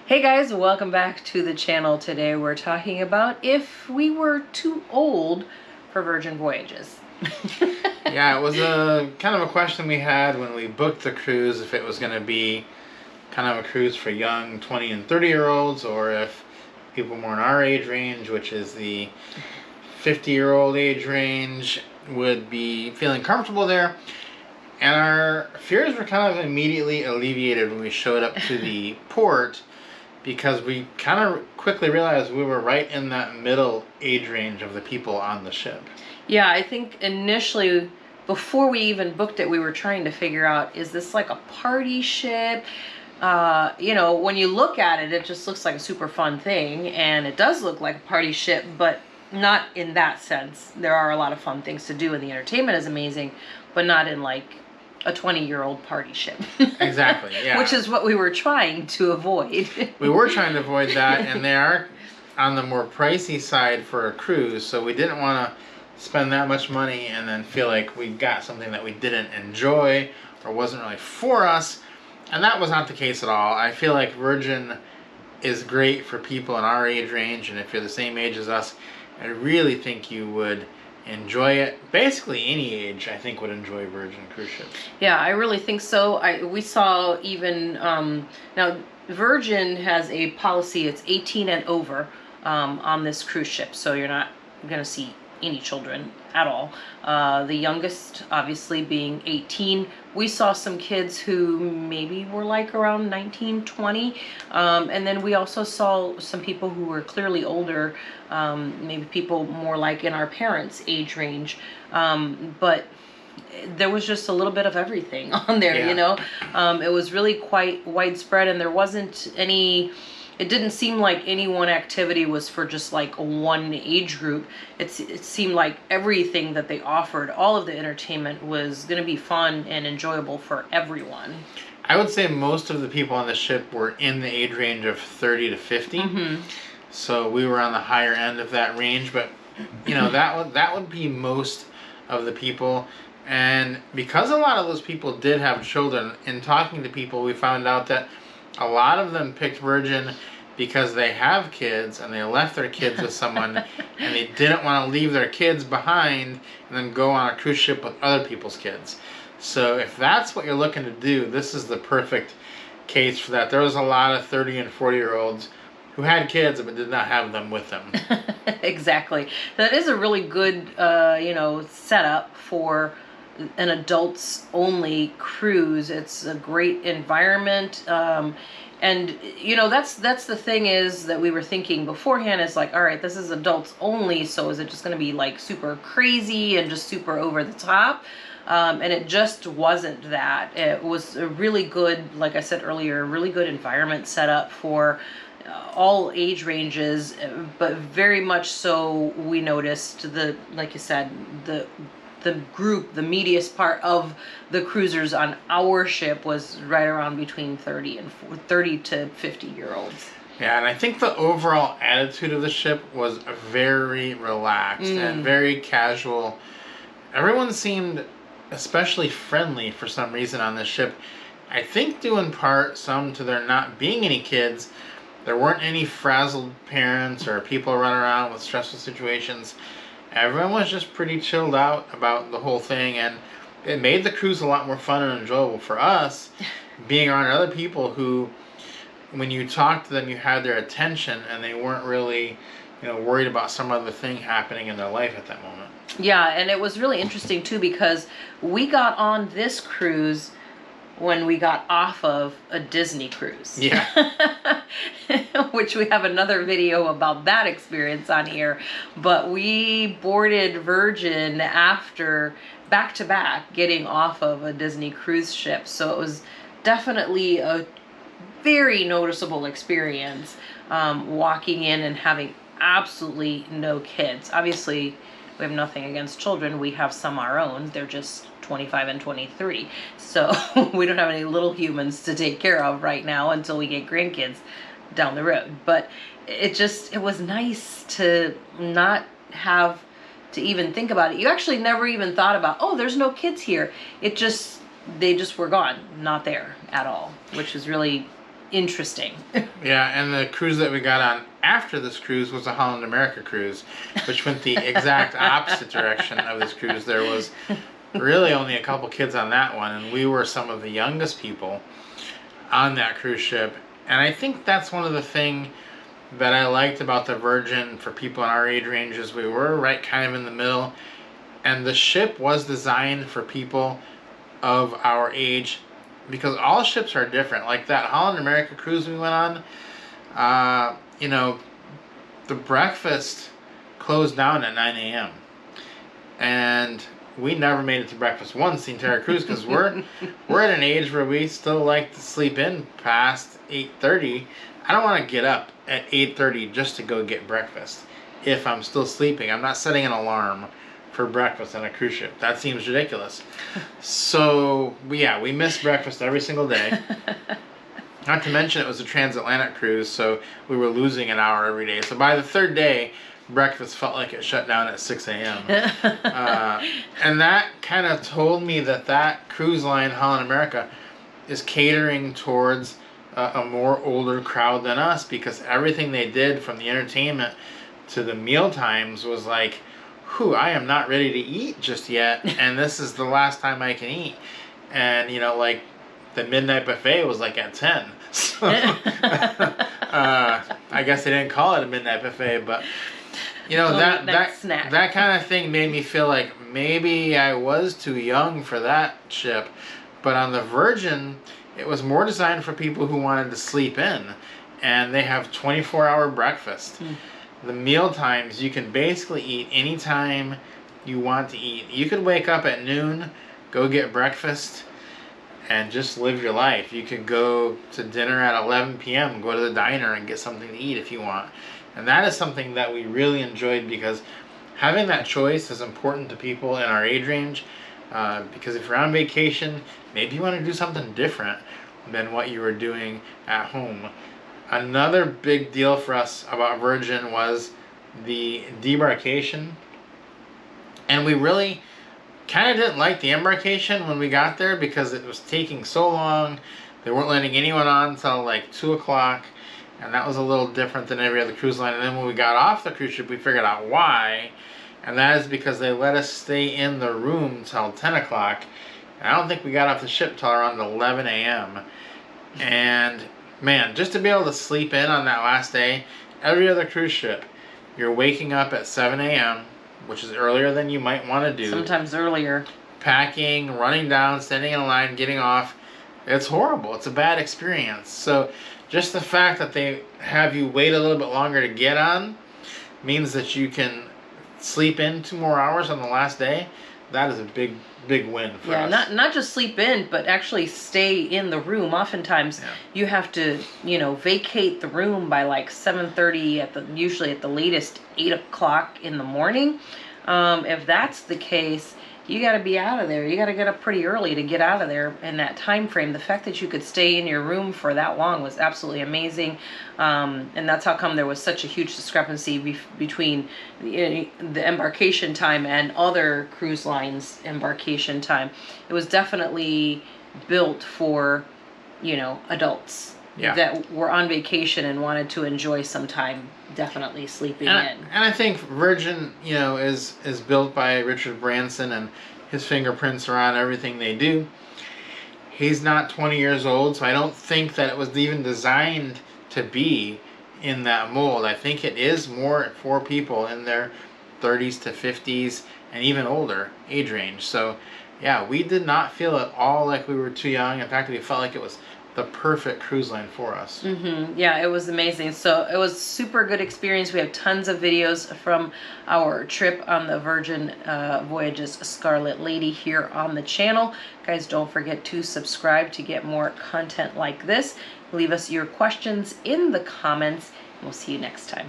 Hey guys, welcome back to the channel. Today we're talking about if we were too old for Virgin Voyages. Yeah, it was a kind of a question we had when we booked the cruise, if it was going to be kind of a cruise for young 20 and 30-year-olds, or if people more in our age range, which is the 50-year-old age range, would be feeling comfortable there. And our fears were kind of immediately alleviated when we showed up to the port, because we kind of quickly realized we were right in that middle age range of the people on the ship. Yeah, I think initially, before we even booked it, we were trying to figure out, is this like a party ship? When you look at it, it just looks like a super fun thing, and it does look like a party ship, but not in that sense. There are a lot of fun things to do, and the entertainment is amazing, but not in like a 20-year-old party ship. Exactly, yeah. Which is what we were trying to avoid. We were trying to avoid that, and they are on the more pricey side for a cruise, so we didn't want to spend that much money and then feel like we got something that we didn't enjoy or wasn't really for us. And that was not the case at all. I feel like Virgin is great for people in our age range, and if you're the same age as us, I really think you would enjoy it. Basically any age, I think, would enjoy Virgin cruise ships. Yeah, I really think so. We saw even now Virgin has a policy, it's 18 and over on this cruise ship, so you're not going to see any children at all. The youngest obviously being 18. We saw some kids who maybe were like around 19, 20. And then we also saw some people who were clearly older, maybe people more like in our parents' age range. But there was just a little bit of everything on there, Yeah. you know. It was really quite widespread, and there wasn't any... It didn't seem like any one activity was for just like one age group. It seemed like everything that they offered, all of the entertainment, was going to be fun and enjoyable for everyone. I would say most of the people on the ship were in the age range of 30 to 50. Mm-hmm. So we were on the higher end of that range, but you know, that would be most of the people. And because a lot of those people did have children, in talking to people, we found out that a lot of them picked Virgin because they have kids and they left their kids with someone and they didn't want to leave their kids behind and then go on a cruise ship with other people's kids. So if that's what you're looking to do, this is the perfect case for that. There was a lot of 30 and 40-year-olds who had kids but did not have them with them. Exactly. That is a really good, setup for an adults only cruise. It's a great environment, and that's the thing is that we were thinking beforehand, is like, all right, this is adults only, so is it just going to be like super crazy and just super over the top? And it just wasn't that. It was a really good, like I said earlier, a really good environment set up for all age ranges, but very much so we noticed like you said, the group, the meatiest part of the cruisers on our ship was right around between 30 to 50-year-olds. Yeah, and I think the overall attitude of the ship was very relaxed and very casual. Everyone seemed especially friendly for some reason on this ship. I think due in part some to there not being any kids. There weren't any frazzled parents or people running around with stressful situations. Everyone was just pretty chilled out about the whole thing, and it made the cruise a lot more fun and enjoyable for us, being around other people who, when you talked to them, you had their attention and they weren't really, worried about some other thing happening in their life at that moment. Yeah, and it was really interesting too, because we got on this cruise when we got off of a Disney cruise. Yeah. Which we have another video about that experience on here. But we boarded Virgin after, back to back, getting off of a Disney cruise ship. So it was definitely a very noticeable experience, walking in and having absolutely no kids. Obviously, we have nothing against children. We have some our own. They're just 25 and 23. So we don't have any little humans to take care of right now until we get grandkids down the road. But it was nice to not have to even think about it. You actually never even thought about, oh, there's no kids here. They just were gone, not there at all, which is really interesting. Yeah, and the cruise that we got on after this cruise was a Holland America cruise, which went the exact opposite direction of this cruise. There was really only a couple kids on that one, and we were some of the youngest people on that cruise ship. And I think that's one of the things that I liked about the Virgin for people in our age ranges. We were right kind of in the middle, and the ship was designed for people of our age, because all ships are different. Like that Holland America cruise we went on, you know, the breakfast closed down at 9 a.m. and we never made it to breakfast once the entire cruise, because we're at an age where we still like to sleep in past 8:30. I don't want to get up at 8:30 just to go get breakfast. If I'm still sleeping, I'm not setting an alarm for breakfast on a cruise ship. That seems ridiculous. So, yeah, we missed breakfast every single day. Not to mention it was a transatlantic cruise, so we were losing an hour every day. So by the third day, breakfast felt like it shut down at 6 a.m. And that kind of told me that that cruise line, Holland America, is catering towards a more older crowd than us, because everything they did from the entertainment to the meal times was like, whew, I am not ready to eat just yet, and this is the last time I can eat. And, you know, like, the midnight buffet was like at 10. So, I guess they didn't call it a midnight buffet, but, you know, that kind of thing made me feel like maybe I was too young for that ship. But on the Virgin, it was more designed for people who wanted to sleep in, and they have 24-hour breakfast. The meal times, you can basically eat anytime you want to eat. You could wake up at noon, go get breakfast, and just live your life. You could go to dinner at 11 p.m., go to the diner and get something to eat if you want. And that is something that we really enjoyed, because having that choice is important to people in our age range. Because if you're on vacation, maybe you want to do something different than what you were doing at home. Another big deal for us about Virgin was the debarkation. And we really kind of didn't like the embarkation when we got there, because it was taking so long. They weren't letting anyone on until like 2 o'clock. And that was a little different than every other cruise line. And then when we got off the cruise ship, we figured out why. And that is because they let us stay in the room till 10 o'clock. And I don't think we got off the ship till around 11 a.m. And man, just to be able to sleep in on that last day, every other cruise ship, you're waking up at 7 a.m., which is earlier than you might want to do. Sometimes earlier. Packing, running down, standing in a line, getting off. It's horrible. It's a bad experience. So just the fact that they have you wait a little bit longer to get on means that you can sleep in 2 more hours on the last day. That is a big win for us. Yeah, not just sleep in, but actually stay in the room. Oftentimes, you have to, you know, vacate the room by like 7:30 usually at the latest 8 o'clock in the morning. If that's the case, you got to be out of there. You got to get up pretty early to get out of there in that time frame. The fact that you could stay in your room for that long was absolutely amazing. And that's how come there was such a huge discrepancy between the embarkation time and other cruise lines' embarkation time. It was definitely built for, you know, adults that were on vacation and wanted to enjoy some time definitely sleeping in. And I think Virgin, you know, is built by Richard Branson, and his fingerprints are on everything they do. He's not 20 years old, so I don't think that it was even designed to be in that mold. I think it is more for people in their 30s to 50s and even older age range. So yeah, we did not feel at all like we were too young. In fact, we felt like it was the perfect cruise line for us. Yeah, it was amazing. So it was super good experience. We have tons of videos from our trip on the Virgin Voyages Scarlet Lady here on the channel. Guys, don't forget to subscribe to get more content like this. Leave us your questions in the comments, and we'll see you next time.